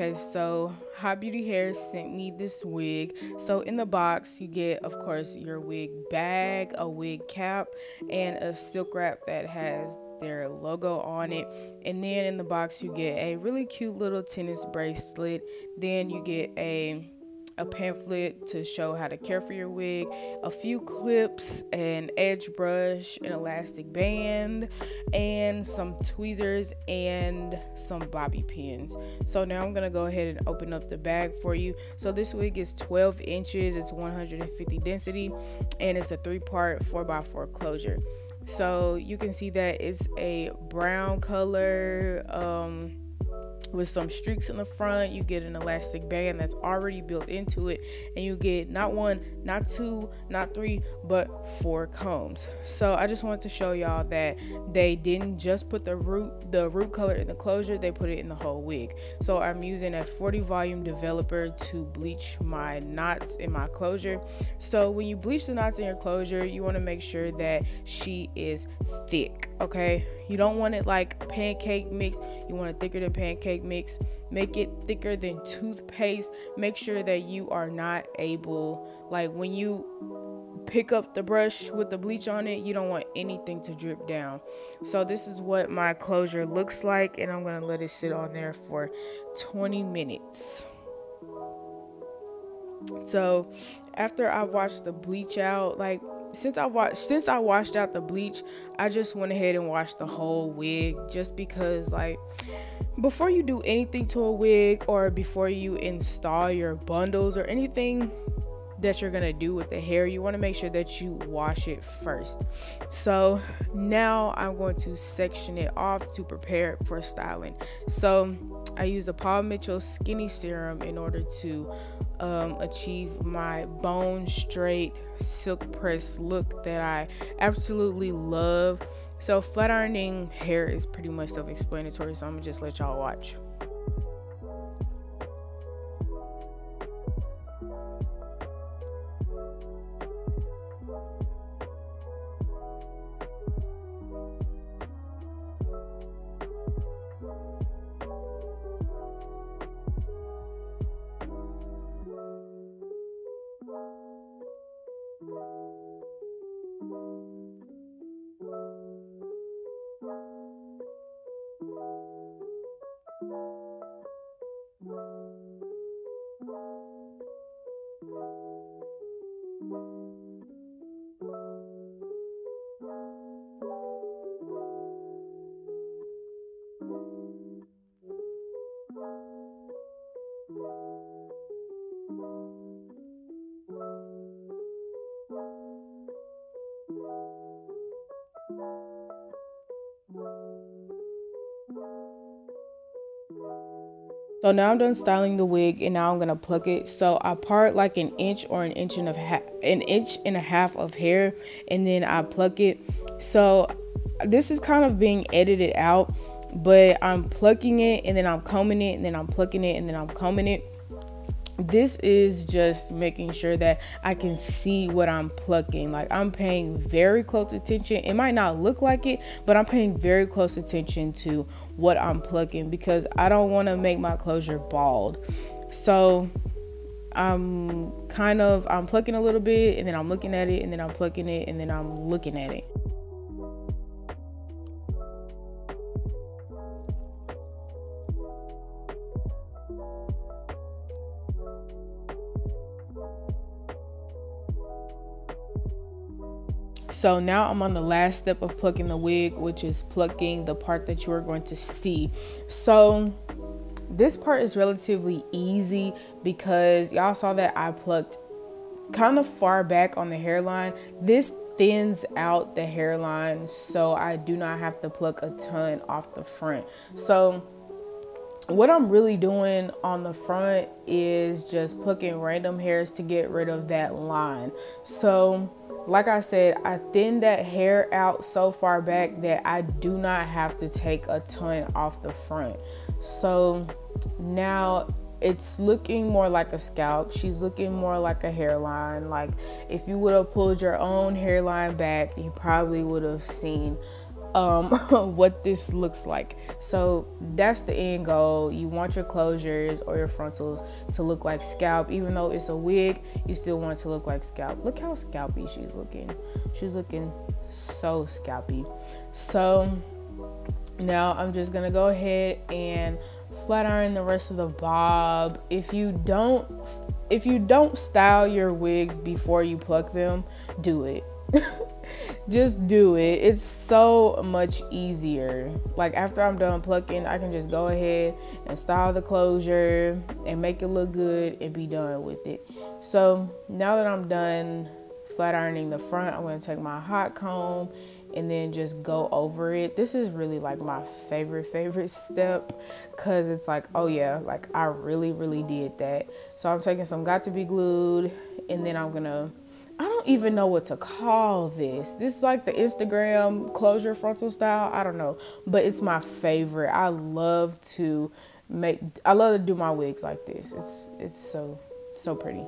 Okay, so Hotbeautyhair sent me this wig. So in the box you get, of course, your wig bag, a wig cap, and a silk wrap that has their logo on it. And then in the box you get a really cute little tennis bracelet. Then you get a pamphlet to show how to care for your wig, a few clips, an edge brush, an elastic band, and some tweezers and some bobby pins. So now I'm gonna go ahead and open up the bag for you. So this wig is 12 inches, it's 150 density, and it's a 3-part 4x4 closure. So you can see that it's a brown color with some streaks in the front. You get an elastic band that's already built into it, and you get not 1, not 2, not 3, but 4 combs. So I just wanted to show y'all that they didn't just put the root color in the closure, they put it in the whole wig. So I'm using a 40 volume developer to bleach my knots in my closure. So when you bleach the knots in your closure, you want to make sure that she is thick. Okay, you don't want it like pancake mix, you want it thicker than pancake mix. Make it thicker than toothpaste. Make sure that you are not able, like when you pick up the brush with the bleach on it, you don't want anything to drip down. So this is what my closure looks like, and I'm gonna let it sit on there for 20 minutes. So after I washed the bleach out, like since I washed out the bleach, I just went ahead and washed the whole wig, just because, like, before you do anything to a wig or before you install your bundles or anything that you're gonna do with the hair, you want to make sure that you wash it first. So now I'm going to section it off to prepare it for styling. So I use the Paul Mitchell Skinny Serum in order to achieve my bone straight silk press look that I absolutely love. So flat ironing hair is pretty much self-explanatory, so I'm gonna just let y'all watch. So now I'm done styling the wig, and now I'm gonna pluck it. So I part like an inch or an inch and a half of hair, and then I pluck it. So this is kind of being edited out, but I'm plucking it, and then I'm combing it, and then I'm plucking it, and then I'm combing it. This is just making sure that I can see what I'm plucking. Like, I'm paying very close attention. It might not look like it, but I'm paying very close attention to what I'm plucking, because I don't want to make my closure bald. So I'm plucking a little bit, and then I'm looking at it, and then I'm plucking it, and then I'm looking at it. So now I'm on the last step of plucking the wig, which is plucking the part that you are going to see. So this part is relatively easy because y'all saw that I plucked kind of far back on the hairline. This thins out the hairline, so I do not have to pluck a ton off the front. So what I'm really doing on the front is just plucking random hairs to get rid of that line. So like I said, I thinned that hair out so far back that I do not have to take a ton off the front. So now it's looking more like a scalp. She's looking more like a hairline. Like, if you would have pulled your own hairline back, you probably would have seen what this looks like. So that's the end goal. You want your closures or your frontals to look like scalp. Even though it's a wig, you still want it to look like scalp. Look how scalpy she's looking. She's looking so scalpy. So now I'm just gonna go ahead and flat iron the rest of the bob. If you don't style your wigs before you pluck them, do it. Just do it. It's so much easier. Like after I'm done plucking, I can just go ahead and style the closure and make it look good and be done with it. So now that I'm done flat ironing the front, I'm going to take my hot comb and then just go over it. This is really like my favorite step, because it's like, oh yeah, like I really did that. So I'm taking some Got to Be Glued, and then I don't even know what to call this. This is like the Instagram closure frontal style. I don't know, but it's my favorite. I love to do my wigs like this. It's so pretty.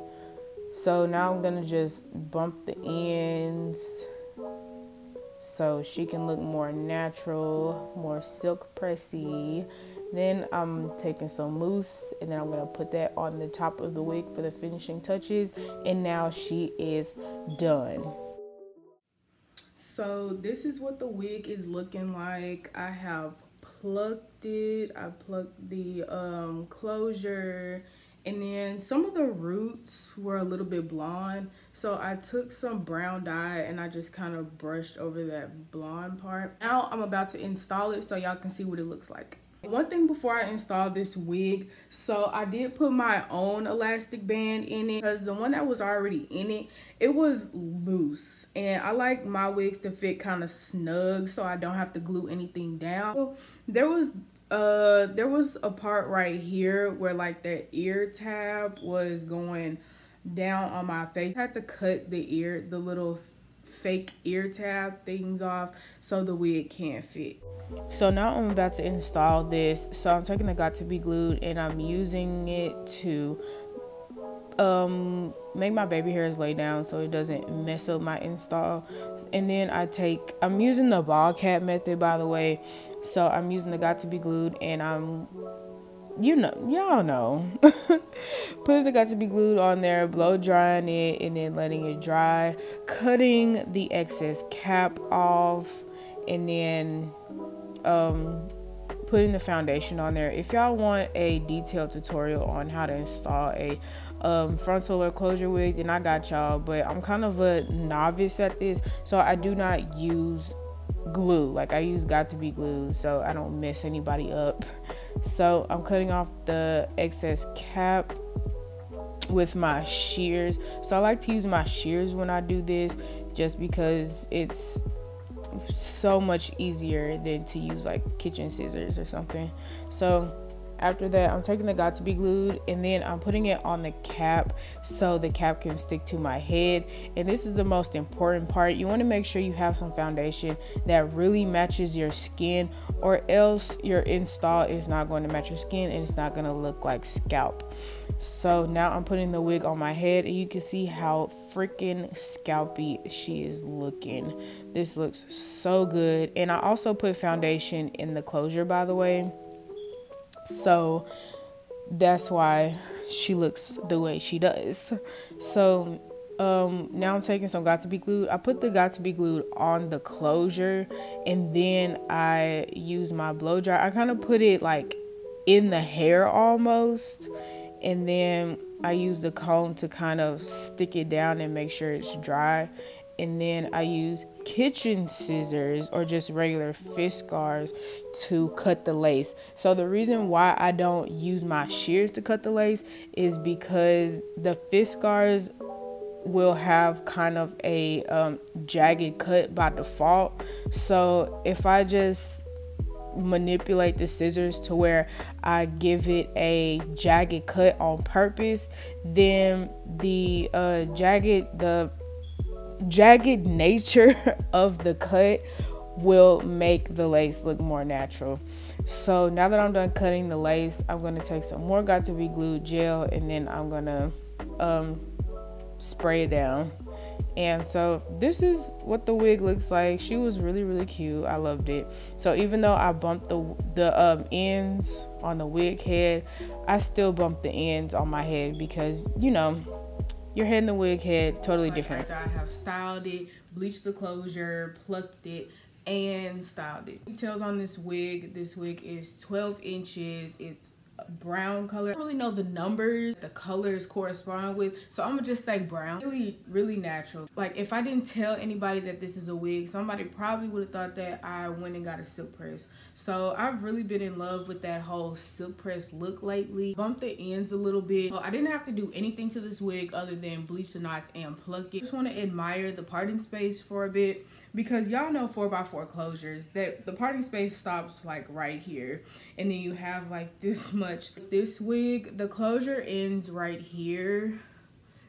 So now I'm gonna just bump the ends so she can look more natural, more silk pressy. Then I'm taking some mousse and then I'm gonna put that on the top of the wig for the finishing touches. And now she is done. So this is what the wig is looking like. I have plucked it. I plucked the closure, and then some of the roots were a little bit blonde. So I took some brown dye and I just kind of brushed over that blonde part. Now I'm about to install it so y'all can see what it looks like. One thing before I install this wig, so I did put my own elastic band in it, because the one that was already in it, it was loose, and I like my wigs to fit kind of snug so I don't have to glue anything down. So there was a part right here where like the ear tab was going down on my face. I had to cut the little fake ear tab things off so the wig can't fit. So now I'm about to install this. So I'm taking the Got to Be Glued and I'm using it to make my baby hairs lay down so it doesn't mess up my install. And then I'm using the ball cap method, by the way. So I'm using the Got to Be Glued and y'all know putting the Got to Be Glued on there, blow drying it, and then letting it dry, cutting the excess cap off, and then putting the foundation on there. If y'all want a detailed tutorial on how to install a frontal or closure wig, then I got y'all, but I'm kind of a novice at this, so I do not use glue. Like I use Got to Be Glued so I don't mess anybody up. So I'm cutting off the excess cap with my shears. So I like to use my shears when I do this, just because it's so much easier than to use like kitchen scissors or something. So after that, I'm taking the Got to Be Glued and then I'm putting it on the cap so the cap can stick to my head. And this is the most important part. You want to make sure you have some foundation that really matches your skin, or else your install is not going to match your skin and it's not going to look like scalp. So now I'm putting the wig on my head and you can see how freaking scalpy she is looking. This looks so good. And I also put foundation in the closure, by the way. So that's why she looks the way she does. So now I'm taking some Got to Be Glued. I put the Got to Be Glued on the closure and then I use my blow dry. I kind of put it like in the hair almost, and then I use the comb to kind of stick it down and make sure it's dry. And then I use kitchen scissors or just regular fish scars to cut the lace. So the reason why I don't use my shears to cut the lace is because the fish scars will have kind of a jagged cut by default. So if I just manipulate the scissors to where I give it a jagged cut on purpose, then the jagged nature of the cut will make the lace look more natural. So now that I'm done cutting the lace, I'm going to take some more Got to Be Glued gel and then I'm going to spray it down. And so this is what the wig looks like. She was really cute. I loved it. So even though I bumped the ends on the wig head, I still bumped the ends on my head because, you know, your head and the wig head totally different. After I have styled it, bleached the closure, plucked it, and styled it. Details on this wig. This wig is 12 inches. It's brown color. I don't really know the numbers the colors correspond with, so I'm gonna just say brown. Really natural. Like, if I didn't tell anybody that this is a wig, somebody probably would have thought that I went and got a silk press. So I've really been in love with that whole silk press look lately. Bumped the ends a little bit. So I didn't have to do anything to this wig other than bleach the knots and pluck it. Just want to admire the parting space for a bit, because y'all know 4x4 closures that the parting space stops like right here, and then you have like this much. This wig, the closure ends right here,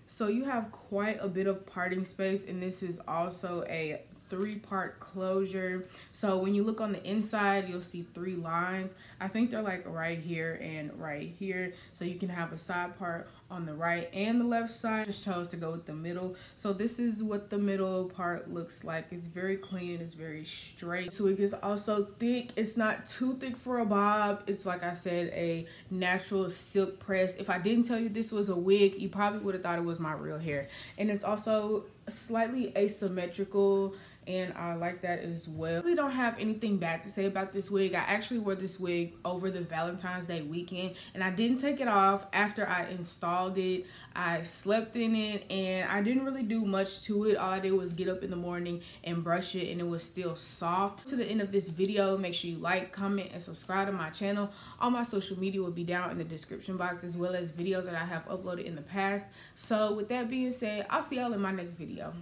so you have quite a bit of parting space, and this is also a 3-part closure. So when you look on the inside, you'll see 3 lines. I think they're like right here and right here, so you can have a side part on the right and the left side. Just chose to go with the middle. So this is what the middle part looks like. It's very clean, it's very straight. This wig is also thick. It's not too thick for a bob. It's, like I said, a natural silk press. If I didn't tell you this was a wig, you probably would have thought it was my real hair. And it's also slightly asymmetrical, and I like that as well. I really don't have anything bad to say about this wig. I actually wore this wig over the Valentine's Day weekend, and I didn't take it off after I installed it. I slept in it, and I didn't really do much to it. All I did was get up in the morning and brush it, and it was still soft. To the end of this video, make sure you like, comment, and subscribe to my channel. All my social media will be down in the description box, as well as videos that I have uploaded in the past. So with that being said, I'll see y'all in my next video.